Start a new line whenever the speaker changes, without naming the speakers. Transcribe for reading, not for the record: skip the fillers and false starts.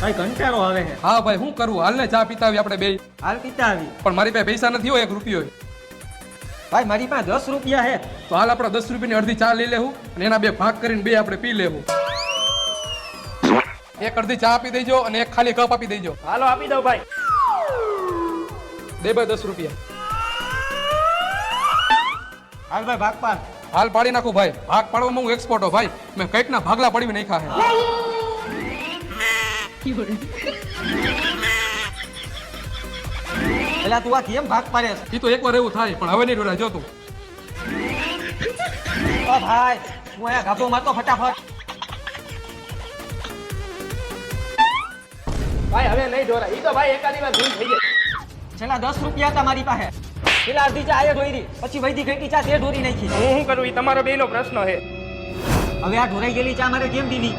ભાઈ કંટાળો આવે છે.
હા ભાઈ શું કરવું, હાલ ને ચા પીતા આવી આપણે બે.
હાલ પીતા આવી.
પણ મારી પાસે પૈસા નથી હોય 1 રૂપિયો.
ભાઈ મારી પાસે 10 રૂપિયા છે.
તો હાલ આપણે 10 રૂપિયાની અડધી ચા લઈ લેવું અને એના 2 ભાગ કરીને 2 આપણે પી લેવું. એક અડધી ચા આપી દેજો અને એક ખાલી કપ આપી દેજો.
હાલો આપી દઉં ભાઈ.
દે ભાઈ 10 રૂપિયા.
હાલ ભાઈ ભાગ પાડ.
હાલ પાડી નાખું ભાઈ. ભાગ પાડવામાં હું એક્સપર્ટ હો ભાઈ. મેં કંઈક ના ભાગલા પડી નાખ્યા છે.
પેલા તું આ કેમ ભાગ પાડે છે?
એ તો એકવાર એવું થાય પણ હવે નહીં ડોરા જો તું.
ઓ ભાઈ હું અહીંયા ગાભો મારતો ફટાફટ.
ભાઈ હવે નહીં ઢોરાય. ઈ તો ભાઈ એકાદી વાર ભૂલ થઈ જાય.
છેલ્લા 10 રૂપિયા હતા મારી પાસે. પેલા અડધી ચા આયે ઢોરી પછી વૈધી ઘટી ચા તે ઢોરી નાખી.
હું શું કરું ઈ તમારો બેનો પ્રશ્ન છે.
હવે આ ઢોરાઈ ગયેલી ચા મારે કેમ દીધી?